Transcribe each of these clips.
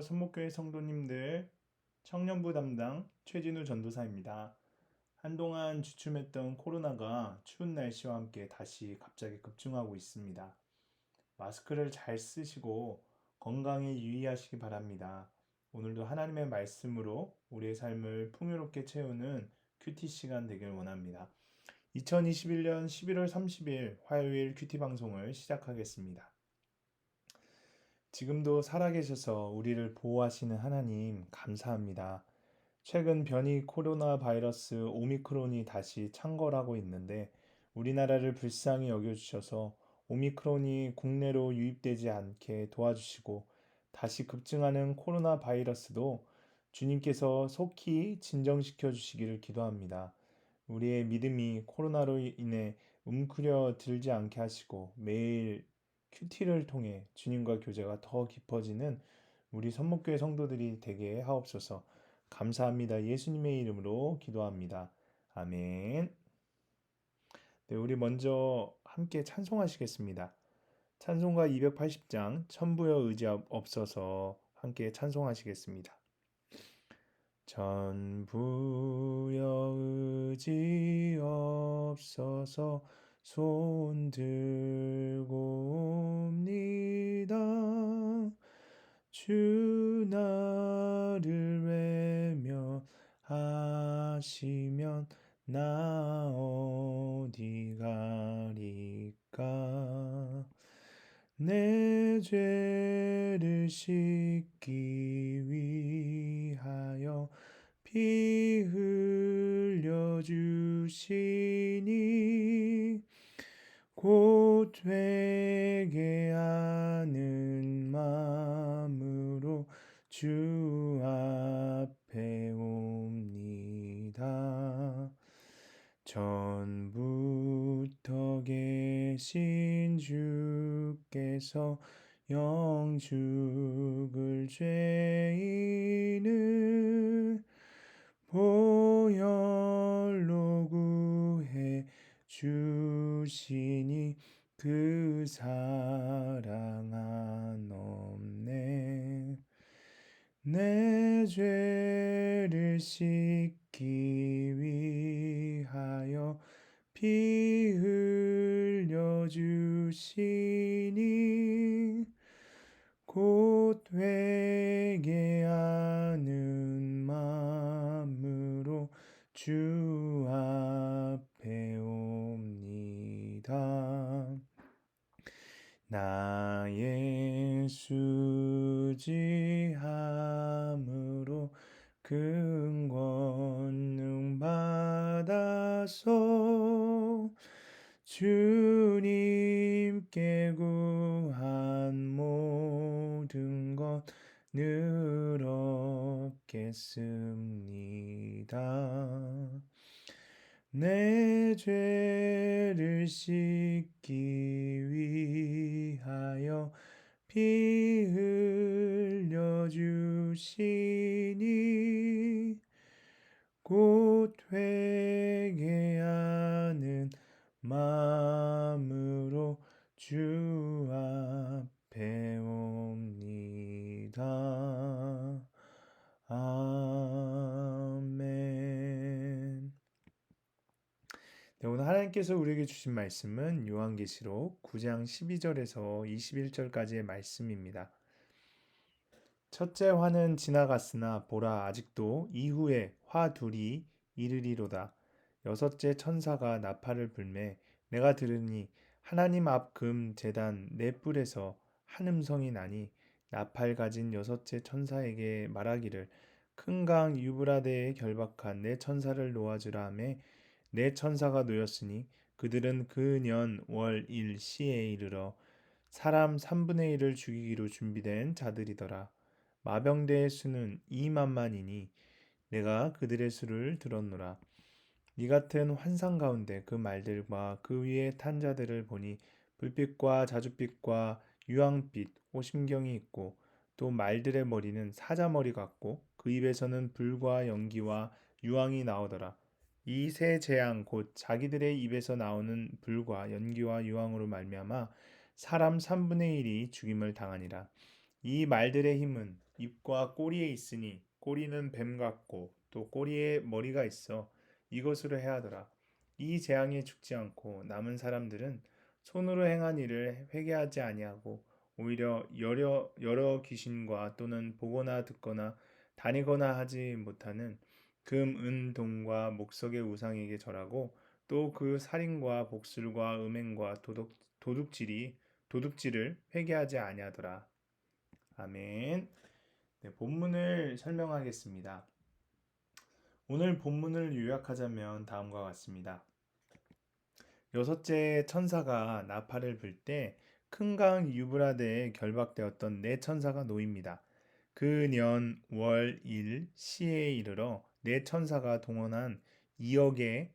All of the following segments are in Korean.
선목교회 성도님들, 청년부 담당 최진우 전도사입니다. 한동안 주춤했던 코로나가 추운 날씨와 함께 다시 갑자기 급증하고 있습니다. 마스크를 잘 쓰시고 건강에 유의하시기 바랍니다. 오늘도 하나님의 말씀으로 우리의 삶을 풍요롭게 채우는 큐티 시간 되길 원합니다. 2021년 11월 30일 화요일 큐티 방송을 시작하겠습니다. 지금도 살아계셔서 우리를 보호하시는 하나님 감사합니다. 최근 변이 코로나 바이러스 오미크론이 다시 창궐하고 있는데 우리나라를 불쌍히 여겨주셔서 오미크론이 국내로 유입되지 않게 도와주시고 다시 급증하는 코로나 바이러스도 주님께서 속히 진정시켜 주시기를 기도합니다. 우리의 믿음이 코로나로 인해 움크려 들지 않게 하시고 매일 큐티를 통해 주님과 교제가 더 깊어지는 우리 선목교회 성도들이 되게 하옵소서. 감사합니다. 예수님의 이름으로 기도합니다. 아멘. 네, 우리 먼저 함께 찬송하시겠습니다. 찬송가 280장 천부여 의지 없어서 함께 찬송하시겠습니다. 천부여 의지 없어서 손 들고 옵니다. 주 나를 외면하시면 나 어디 가리까. 내 죄를 씻기 위하여 피 흘려 주시니 곧 회개하는 마음으로 주 앞에 옵니다. 전부터 계신 주께서 영 죽을 죄인을 보혈로 구해 주시니 그 사랑 한없네. 내 죄를 씻기 위하여 피 흘려 주시니 곧 회개하는 마음으로 주 앞에 옵니다. 나의 수지함으로 큰 권능 받아서 주님께 구한 모든 것 늘 얻겠습니다. 내 죄를 씻기 위하여 피 흘려 주시니 곧 회개하는 마음으로 주 앞에 옵니다. 아멘. 네, 오늘 하나님께서 우리에게 주신 말씀은 요한계시록 9장 12절에서 21절까지의 말씀입니다. 첫째 화는 지나갔으나 보라 아직도 이후에 화 둘이 이르리로다. 여섯째 천사가 나팔을 불매 내가 들으니 하나님 앞 금 제단 네 뿔에서 한 음성이 나니 나팔 가진 여섯째 천사에게 말하기를 큰 강 유브라데에 결박한 네 천사를 놓아주라 하매 네 천사가 놓였으니 그들은 그 년 월 일 시에 이르러 사람 3분의 1을 죽이기로 준비된 자들이더라. 마병대의 수는 2만만이니 내가 그들의 수를 들었노라. 이 같은 환상 가운데 그 말들과 그 위에 탄 자들을 보니 불빛과 자줏빛과 유황빛 오심경이 있고 또 말들의 머리는 사자머리 같고 그 입에서는 불과 연기와 유황이 나오더라. 이 세 재앙 곧 자기들의 입에서 나오는 불과 연기와 유황으로 말미암아 사람 3분의 1이 죽임을 당하니라. 이 말들의 힘은 입과 꼬리에 있으니 꼬리는 뱀 같고 또 꼬리에 머리가 있어 이것으로 해하더라. 이 재앙에 죽지 않고 남은 사람들은 손으로 행한 일을 회개하지 아니하고 오히려 여러 귀신과 또는 보거나 듣거나 다니거나 하지 못하는 금, 은, 동과 목석의 우상에게 절하고 또 그 살인과 복술과 음행과 도둑질을 회개하지 아니하더라. 아멘. 네, 본문을 설명하겠습니다. 오늘 본문을 요약하자면 다음과 같습니다. 여섯째 천사가 나팔을 불 때 큰 강 유브라데에 결박되었던 네 천사가 놓입니다. 그 년, 월, 일, 시에 이르러 네 천사가 동원한 2억의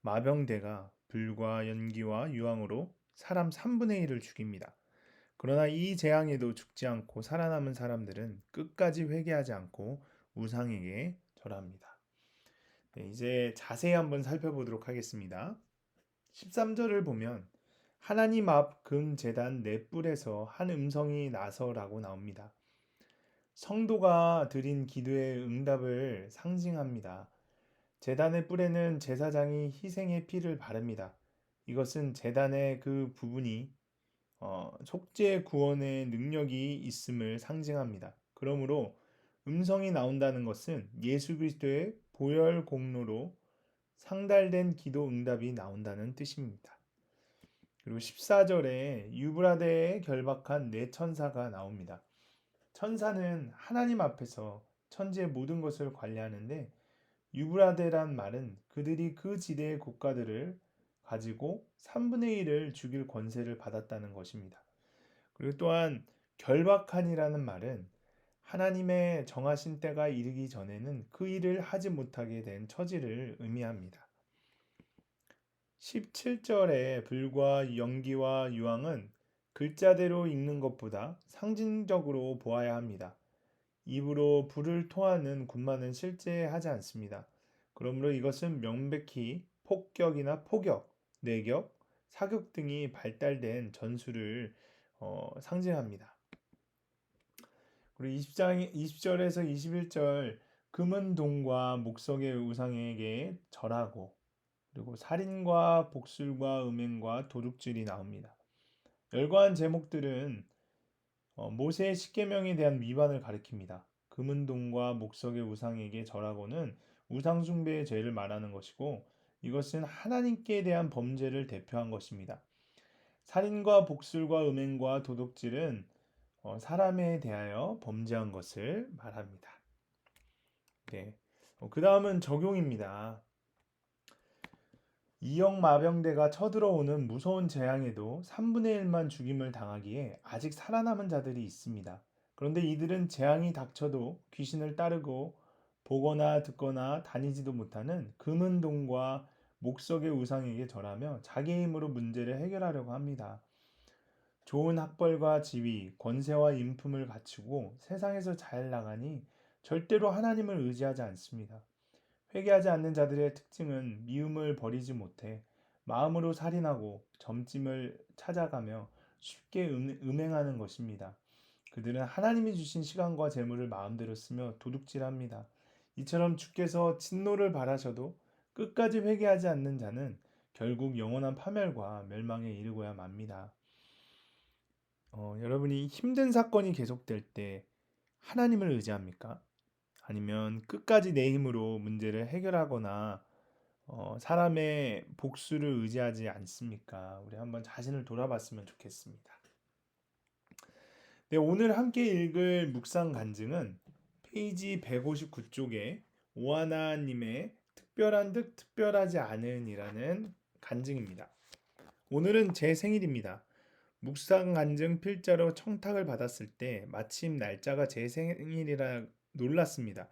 마병대가 불과 연기와 유황으로 사람 3분의 1을 죽입니다. 그러나 이 재앙에도 죽지 않고 살아남은 사람들은 끝까지 회개하지 않고 우상에게 절합니다. 네, 이제 자세히 한번 살펴보도록 하겠습니다. 13절을 보면 하나님 앞 금 제단 네 뿔에서 한 음성이 나서라고 나옵니다. 성도가 드린 기도의 응답을 상징합니다. 제단의 뿔에는 제사장이 희생의 피를 바릅니다. 이것은 제단의 그 부분이 속죄 구원의 능력이 있음을 상징합니다. 그러므로 음성이 나온다는 것은 예수 그리스도의 보혈 공로로 상달된 기도 응답이 나온다는 뜻입니다. 그리고 14절에 유브라데에 결박한 네 천사가 나옵니다. 천사는 하나님 앞에서 천지의 모든 것을 관리하는데 유브라데란 말은 그들이 그 지대의 국가들을 가지고 3분의 1을 죽일 권세를 받았다는 것입니다. 그리고 또한 결박한이라는 말은 하나님의 정하신 때가 이르기 전에는 그 일을 하지 못하게 된 처지를 의미합니다. 17절의 불과 연기와 유황은 글자대로 읽는 것보다 상징적으로 보아야 합니다. 입으로 불을 토하는 군마는 실제 하지 않습니다. 그러므로 이것은 명백히 폭격이나 포격, 내격, 사격 등이 발달된 전술을 상징합니다. 그리고 20절에서 21절 금은 동과 목석의 우상에게 절하고 그리고 살인과 복술과 음행과 도둑질이 나옵니다. 열거한 제목들은 모세의 십계명에 대한 위반을 가리킵니다. 금은동과 목석의 우상에게 절하고는 우상 숭배의 죄를 말하는 것이고 이것은 하나님께 대한 범죄를 대표한 것입니다. 살인과 복술과 음행과 도둑질은 사람에 대하여 범죄한 것을 말합니다. 네. 그 다음은 적용입니다. 이역 마병대가 쳐들어오는 무서운 재앙에도 3분의 1만 죽임을 당하기에 아직 살아남은 자들이 있습니다. 그런데 이들은 재앙이 닥쳐도 귀신을 따르고 보거나 듣거나 다니지도 못하는 금은동과 목석의 우상에게 절하며 자기 힘으로 문제를 해결하려고 합니다. 좋은 학벌과 지위, 권세와 인품을 갖추고 세상에서 잘 나가니 절대로 하나님을 의지하지 않습니다. 회개하지 않는 자들의 특징은 미움을 버리지 못해 마음으로 살인하고 점찜을 찾아가며 쉽게 음행하는 것입니다. 그들은 하나님이 주신 시간과 재물을 마음대로 쓰며 도둑질합니다. 이처럼 주께서 진노를 바라셔도 끝까지 회개하지 않는 자는 결국 영원한 파멸과 멸망에 이르고야 맙니다. 여러분이 힘든 사건이 계속될 때 하나님을 의지합니까? 아니면 끝까지 내 힘으로 문제를 해결하거나 사람의 복수를 의지하지 않습니까? 우리 한번 자신을 돌아봤으면 좋겠습니다. 네, 오늘 함께 읽을 묵상 간증은 페이지 159쪽에 오하나님의 특별한 듯 특별하지 않은이라는 간증입니다. 오늘은 제 생일입니다. 묵상 간증 필자로 청탁을 받았을 때 마침 날짜가 제 생일이라 놀랐습니다.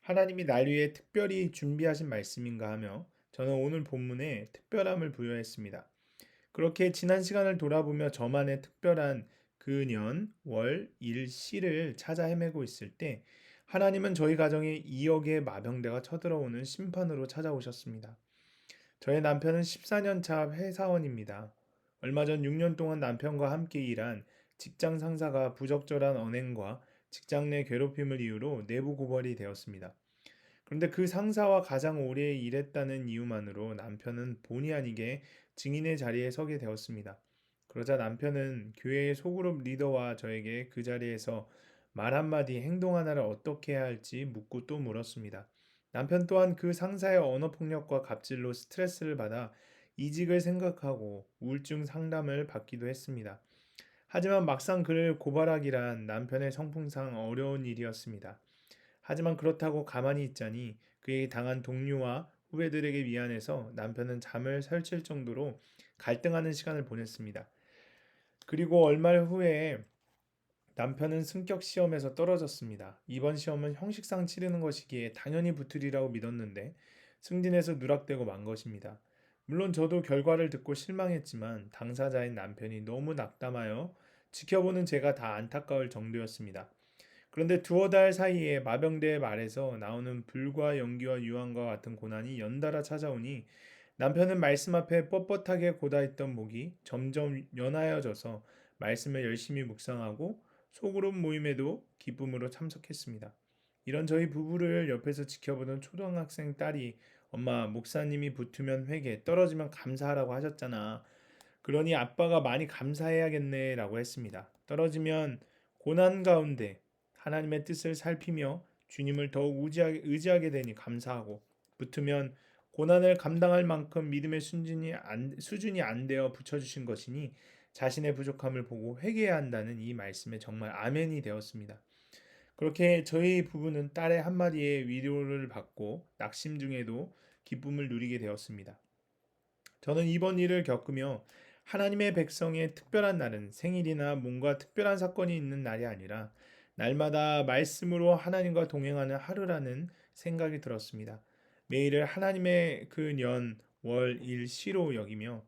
하나님이 날 위해 특별히 준비하신 말씀인가 하며 저는 오늘 본문에 특별함을 부여했습니다. 그렇게 지난 시간을 돌아보며 저만의 특별한 그 년, 월, 일, 시를 찾아 헤매고 있을 때 하나님은 저희 가정에 2억의 마병대가 쳐들어오는 심판으로 찾아오셨습니다. 저의 남편은 14년 차 회사원입니다. 얼마 전 6년 동안 남편과 함께 일한 직장 상사가 부적절한 언행과 직장 내 괴롭힘을 이유로 내부 고발이 되었습니다. 그런데 그 상사와 가장 오래 일했다는 이유만으로 남편은 본의 아니게 증인의 자리에 서게 되었습니다. 그러자 남편은 교회의 소그룹 리더와 저에게 그 자리에서 말 한마디, 행동 하나를 어떻게 해야 할지 묻고 또 물었습니다. 남편 또한 그 상사의 언어폭력과 갑질로 스트레스를 받아 이직을 생각하고 우울증 상담을 받기도 했습니다. 하지만 막상 그를 고발하기란 남편의 성품상 어려운 일이었습니다. 하지만 그렇다고 가만히 있자니 그에게 당한 동료와 후배들에게 미안해서 남편은 잠을 설칠 정도로 갈등하는 시간을 보냈습니다. 그리고 얼마 후에 남편은 승격 시험에서 떨어졌습니다. 이번 시험은 형식상 치르는 것이기에 당연히 붙으리라고 믿었는데 승진해서 누락되고 만 것입니다. 물론 저도 결과를 듣고 실망했지만 당사자인 남편이 너무 낙담하여 지켜보는 제가 다 안타까울 정도였습니다. 그런데 두어 달 사이에 마병대의 말에서 나오는 불과 연기와 유황과 같은 고난이 연달아 찾아오니 남편은 말씀 앞에 뻣뻣하게 고다있던 목이 점점 연하여져서 말씀을 열심히 묵상하고 소그룹 모임에도 기쁨으로 참석했습니다. 이런 저희 부부를 옆에서 지켜보던 초등학생 딸이 엄마, 목사님이 붙으면 회개, 떨어지면 감사하라고 하셨잖아. 그러니 아빠가 많이 감사해야겠네 라고 했습니다. 떨어지면 고난 가운데 하나님의 뜻을 살피며 주님을 더욱 의지하게 되니 감사하고, 붙으면 고난을 감당할 만큼 믿음의 수준이 안 되어 붙여주신 것이니 자신의 부족함을 보고 회개해야 한다는 이 말씀에 정말 아멘이 되었습니다. 그렇게 저희 부부는 딸의 한마디에 위로를 받고 낙심 중에도 기쁨을 누리게 되었습니다. 저는 이번 일을 겪으며 하나님의 백성의 특별한 날은 생일이나 뭔가 특별한 사건이 있는 날이 아니라 날마다 말씀으로 하나님과 동행하는 하루라는 생각이 들었습니다. 매일을 하나님의 그 년, 월, 일, 시로 여기며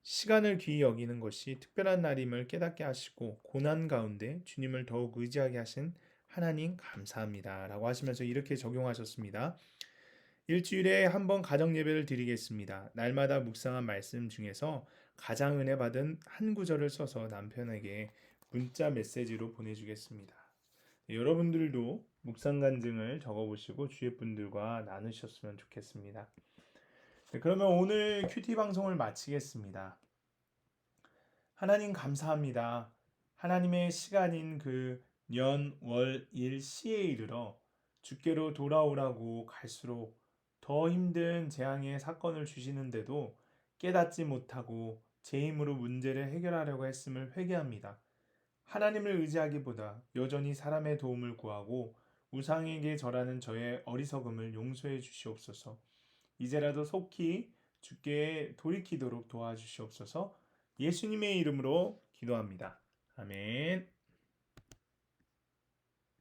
시간을 귀히 여기는 것이 특별한 날임을 깨닫게 하시고 고난 가운데 주님을 더욱 의지하게 하신 하나님 감사합니다. 라고 하시면서 이렇게 적용하셨습니다. 일주일에 한 번 가정 예배를 드리겠습니다. 날마다 묵상한 말씀 중에서 가장 은혜 받은 한 구절을 써서 남편에게 문자 메시지로 보내주겠습니다. 네, 여러분들도 묵상 간증을 적어보시고 주위 분들과 나누셨으면 좋겠습니다. 네, 그러면 오늘 큐티 방송을 마치겠습니다. 하나님 감사합니다. 하나님의 시간인 그 년, 월, 일, 시에 이르러 주께로 돌아오라고 갈수록 더 힘든 재앙의 사건을 주시는데도 깨닫지 못하고 제 힘으로 문제를 해결하려고 했음을 회개합니다. 하나님을 의지하기보다 여전히 사람의 도움을 구하고 우상에게 절하는 저의 어리석음을 용서해 주시옵소서. 이제라도 속히 주께 돌이키도록 도와주시옵소서. 예수님의 이름으로 기도합니다. 아멘.